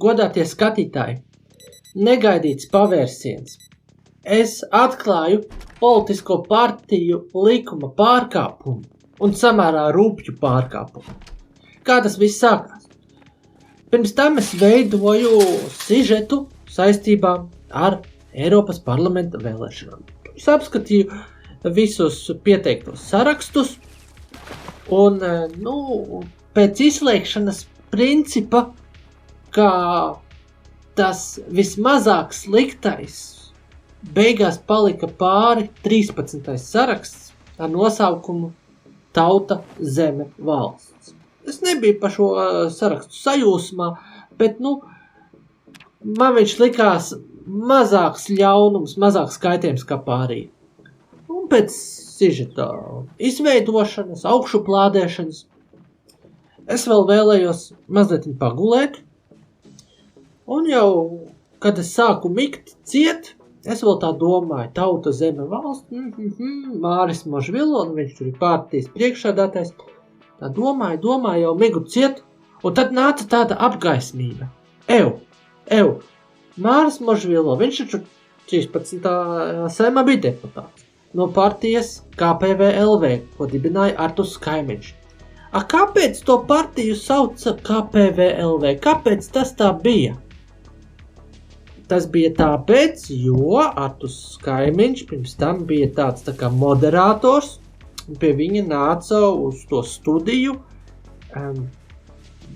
godātie skatītāji, negaidīts pavērsiens. Es atklāju politisko partiju likuma pārkāpumu un samērā rūpju pārkāpumu. Kā tas viss sākās? Pirms tam es veidoju sižetu saistībā ar Eiropas parlamenta vēlēšanām. Es apskatīju visus pieteiktos sarakstus un, pēc izslēgšanas principa, kā tas vismazāk sliktais, beigās palika pāri 13. saraksts ar nosaukumu Tauta, zeme, valsts. Es nebiju par šo sarakstu sajūsmā, bet, man viņš likās mazāks ļaunums, mazāks skaitījums kā pārī. Un pēc sižeta izveidošanas, augšuplādēšanas, es vēl vēlējos mazliet pagulēt, un jau, kad es sāku mikt ciet, es vēl tā domāju, Tauta, zeme, valsts, Māris Možvilo, un viņš tur ir partijas priekšsēdētājs, tā domāju, jau migu ciet, un tad nāca tāda apgaismība. Māris Možvilo, viņš taču 13. saimā bija deputāts no partijas KPVLV, ko dibināja Arturs Kaimiņš. Kāpēc to partiju sauca KPVLV? Kāpēc tas tā bija? Tas bija tāpēc, jo Arturs Kaimiņš pirms tam bija tāds tā kā moderators, un pie viņa nāca uz to studiju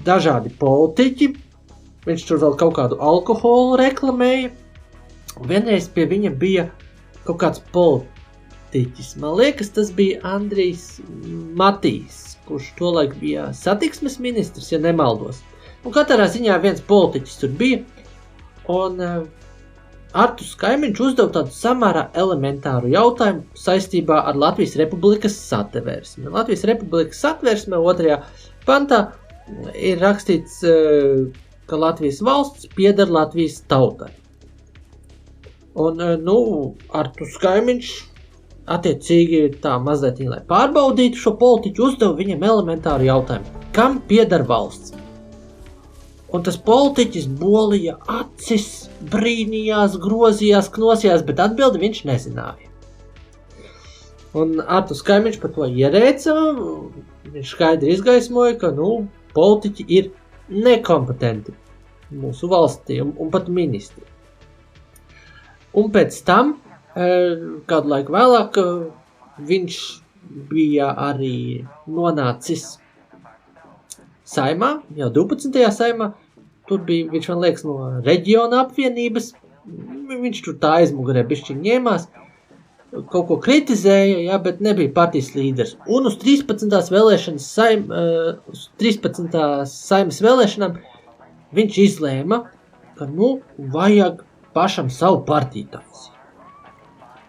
dažādi politiķi. Viņš tur vēl kaut kādu alkoholu reklamēja, un vienreiz pie viņa bija kaut kāds politiķis. Man liekas, tas bija Andrijs Matīs, kurš tolaik bija satiksmes ministrs, ja nemaldos. Un katrā ziņā viens politiķis tur bija, un Arturs Kaimiņš uzdeva tādu samērā elementāru jautājumu saistībā ar Latvijas Republikas satversmi. Latvijas Republikas satversme 2. pantā ir rakstīts, ka Latvijas valsts pieder Latvijas tautai. Un, Arturs Kaimiņš attiecīgi tā mazliet, lai pārbaudītu šo politiķu, uzdeva viņam elementāru jautājumu. Kam pieder valsts? Un tas politiķis bolīja acis, brīnījās, grozījās, knosījās, bet atbildi viņš nezināja. Un Arturs Kaimiņš par to ierēca, viņš skaidri izgaismoja, ka, politiķi ir nekompetenti mūsu valstī un pat ministri. Un pēc tam, kādu laiku vēlāk, viņš bija arī nonācis saimā, jau 12. saimā, tur bija, viņš man liekas, no reģiona apvienības, viņš tur tā aizmugurē bišķiņ ņēmās, kaut ko kritizēja, bet nebija partijas līderis. Un uz 13. saimas vēlēšanām viņš izlēma, ka, vajag pašam savu partiju taisīt.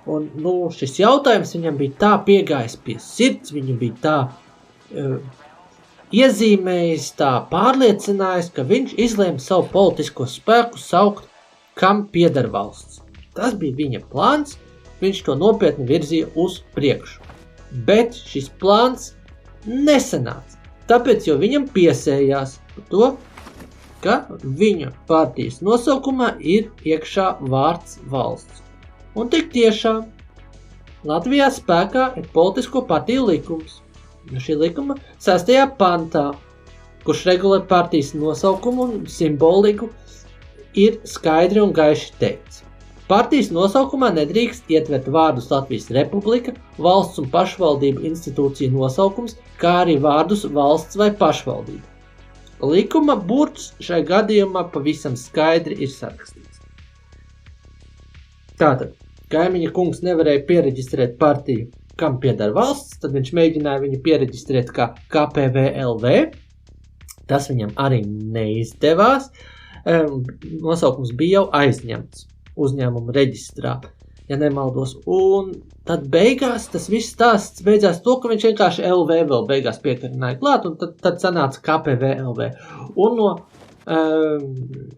Un, šis jautājums viņam bija tā piegājis pie sirds, viņam bija tā iezīmējis, tā pārliecinājis, ka viņš izlēma savu politisko spēku saukt, kam pieder valsts. Tas bija viņa plāns, viņš to nopietni virzīja uz priekšu. Bet šis plāns nesanāca, tāpēc, jo viņam piesējās par to, ka viņa partijas nosaukumā ir iekšā vārds valsts. Un tik tiešām Latvijā spēkā ir politisko partiju likums. Šī likuma 6. pantā, kurš regulē partijas nosaukumu un simboliku, ir skaidri un gaiši teikts. Partijas nosaukumā nedrīkst ietvert vārdus Latvijas Republika, valsts un pašvaldību institūciju nosaukums, kā arī vārdus valsts vai pašvaldība. Likuma burts šai gadījumā pavisam skaidri ir sarakstīts. Tātad, Kaimiņa kungs nevarēja piereģistrēt partiju, kam pieder valsts, tad viņš mēģināja viņu piereģistrēt kā KPVLV. Tas viņam arī neizdevās. Nosaukums bija jau aizņemts uzņēmuma reģistrā, ja nemaldos. Un tad beigās tas viss stāsts beidzās to, ka viņš vienkārši LV vēl beigās piekarināja klāt, un tad sanāca KPVLV. Un no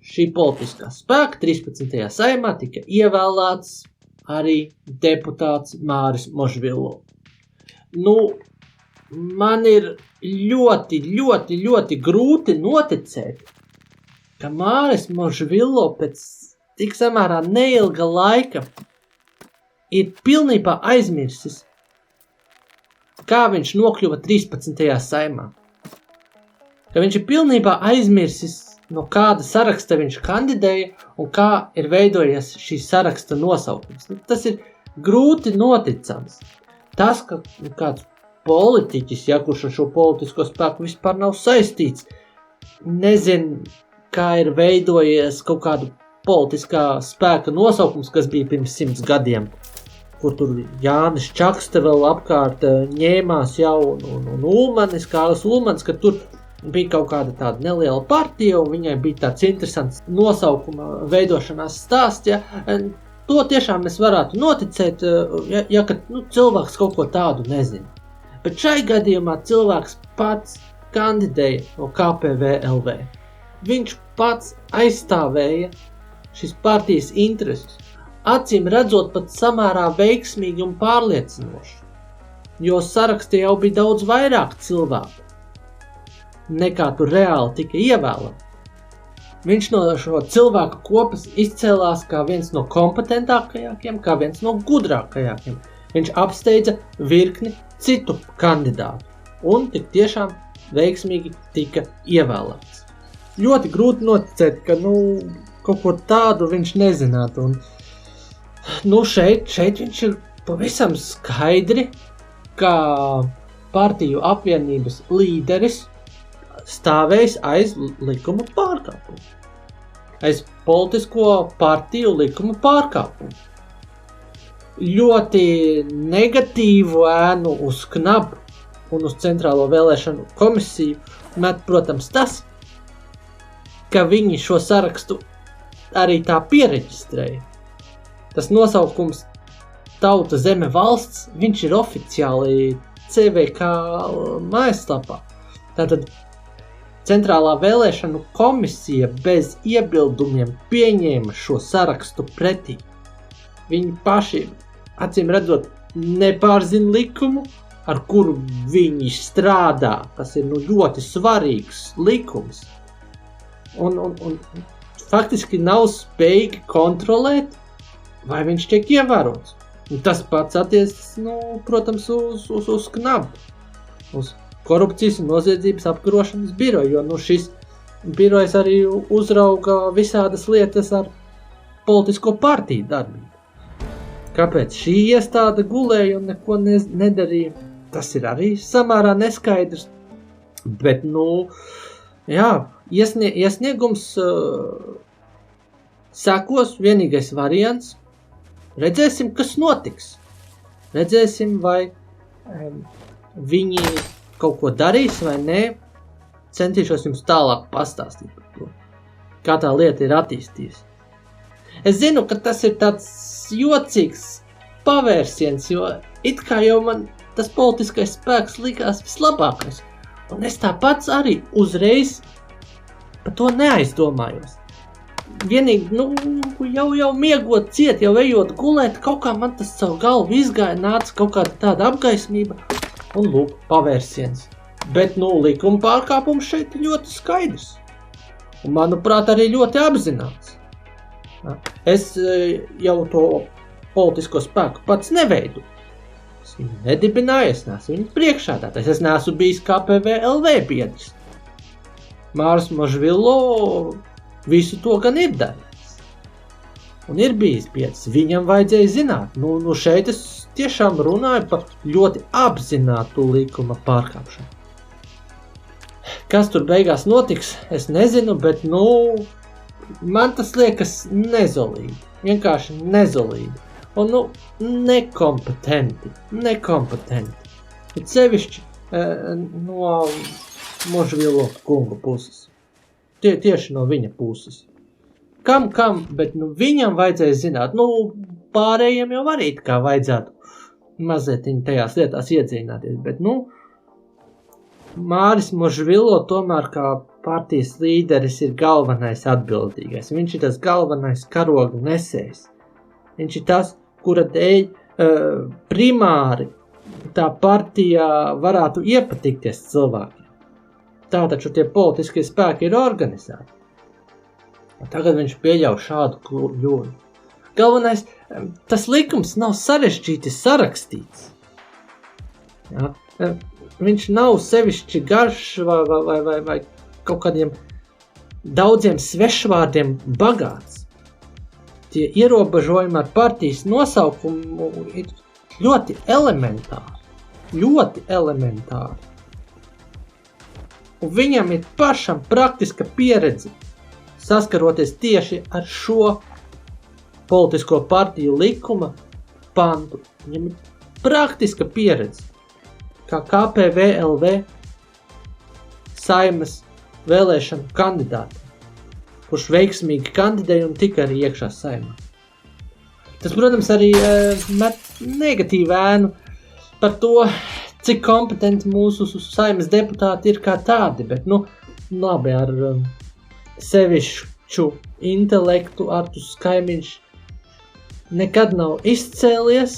šī politiskā spēka 13. saimā tika ievēlēts arī deputāts Māris Možvilo. Man ir ļoti grūti noticēt, ka Māris Možvilo pēc tik samērā neilga laika ir pilnībā aizmirsis, kā viņš nokļuva 13. saimā. Ka viņš ir pilnībā aizmirsis, no kāda saraksta viņš kandidēja un kā ir veidojies šī saraksta nosaukums. Tas ir grūti noticams. Tas, ka kāds politiķis, kurš ar šo politisko spēku vispār nav saistīts, nezin, kā ir veidojies kaut kādu politiskā spēka nosaukums, kas bija pirms 100 gadiem, kur tur Jānis Čakste vēl apkārt ņēmās jau un Ulmanis, Kārlis Ulmanis, ka tur bija kaut kāda tāda neliela partija, un viņai bija tāds interesants nosaukuma veidošanās stāsts. Ja? To tiešām mēs varētu noticēt, ka cilvēks kaut ko tādu nezina. Bet šai gadījumā cilvēks pats kandidēja no KPVLV. Viņš pats aizstāvēja šīs partijas intereses, acīm redzot pat samērā veiksmīgi un pārliecinoši, jo sarakstī jau bija daudz vairāk cilvēku, nekā tur reāli tika ievēlēti. Viņš no šo cilvēku kopas izcēlās kā viens no kompetentākajākiem, kā viens no gudrākajākiem. Viņš apsteidza virkni citu kandidātu un tik tiešām veiksmīgi tika ievēlēts. Ļoti grūti noticēt, ka kaut ko tādu viņš nezinātu. Un, šeit viņš ir pavisam skaidri, kā partiju apvienības līderis stāvējis aiz likuma pārkāpumu. Aiz politisko partiju likuma pārkāpumu. Ļoti negatīvu ēnu uz KNAB un uz Centrālo vēlēšanu komisiju met, protams, tas, ka viņi šo sarakstu arī tā piereģistrēja. Tas nosaukums Tauta, Zeme, Valsts, viņš ir oficiāli CVK mājaslapā. Tātad Centrālā vēlēšanu komisija bez iebildumiem pieņēma šo sarakstu pretī. Viņi paši, acīm redzot, nepārzina likumu, ar kuru viņi strādā, kas ir ļoti svarīgs likums. Un faktiski nav spējīgi kontrolēt, vai viņš tiek ievērots. Un tas pats attiecas, protams, uz KNAB, uz Korupcijas un noziedzības apkarošanas biroju, jo šis birojs arī uzrauga visādas lietas ar politisko partiju darbību. Kāpēc šī iestāde gulēja un neko nedarīja, tas ir arī samērā neskaidrs. Bet, iesniegums sekos, vienīgais variants. Redzēsim, kas notiks. Redzēsim, vai viņi kaut ko darīs vai nē. Centīšos jums tālāk pastāstīt par to, kā tā lieta ir attīstījusi. Es zinu, ka tas ir tāds jocīgs pavērsiens, jo it kā jau man tas politiskais spēks likās vislabākais. Un es tāpats arī uzreiz par to neaizdomājos. Vienīgi, jau miegot ciet, jau ejot gulēt, kaut kā man tas savu galvu izgāja, nāca kaut kāda tāda apgaismība un pavērsiens. Bet, likuma pārkāpums šeit ir ļoti skaidrs. Un, manuprāt, arī ļoti apzināts. Es jau to politisko spēku pats neveidu. Es viņu nedibināju, es neesmu viņu priekšādātājs, es neesmu bijis KPVLV biedrs. Māris Možvilo visu to gan ir darījis. Un ir bijis biedrs, viņam vajadzēja zināt. Šeit es tiešām runāju par ļoti apzinātu likuma pārkāpšanu. Kas tur beigās notiks, es nezinu, bet, man tas liekas nezolīdi. Vienkārši nezolīdi. Un, nekompetenti. Bet sevišķi no Možvilo kunga puses. Tieši no viņa puses. Kam, bet viņam vajadzēja zināt. Pārējiem jau arī kā vajadzētu mazliet tajās lietās iedzīvināties. Bet, Māris Možvilo tomēr kā partijas līderis ir galvenais atbildīgais. Viņš ir tas galvenais karoga nesējs. Viņš ir tas, kura dēļ primāri tā partija varētu iepatikties cilvēkiem. Tā taču tie politiskie spēki ir organizēti. Tagad viņš pieļauj šādu kļūdu. Galvenais, tas likums nav sarežģīti sarakstīts. Ja? Viņš nav sevišķi garš vai kaut kādiem daudziem svešvārdiem bagāts. Tie ierobežojumi ar partijas nosaukumu ir ļoti elementāri. Un viņam ir pašam praktiska pieredze saskaroties tieši ar šo politisko partiju likuma pantu. Viņam ir praktiska pieredze, kā KPVLV Saeimas vēlēšanu kandidāti, kurš veiksmīgi kandidēja un tika arī iekšā Saeimā. Tas, protams, arī met negatīvu ēnu par to, cik kompetenti mūsu Saeimas deputāti ir kā tādi, bet, labi, ar sevišķu intelektu Arturs Kaimiņš nekad nav izcēlies.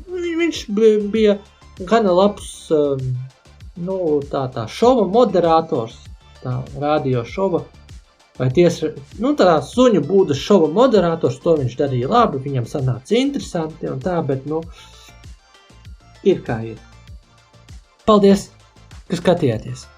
Viņš bija gana labs, tā šova moderators, tā radio šova, vai tā suņu būdas šova moderators, to viņš darīja labi, viņam sanāca interesanti un tā, bet, ir kā ir. Paldies, ka skatījāties!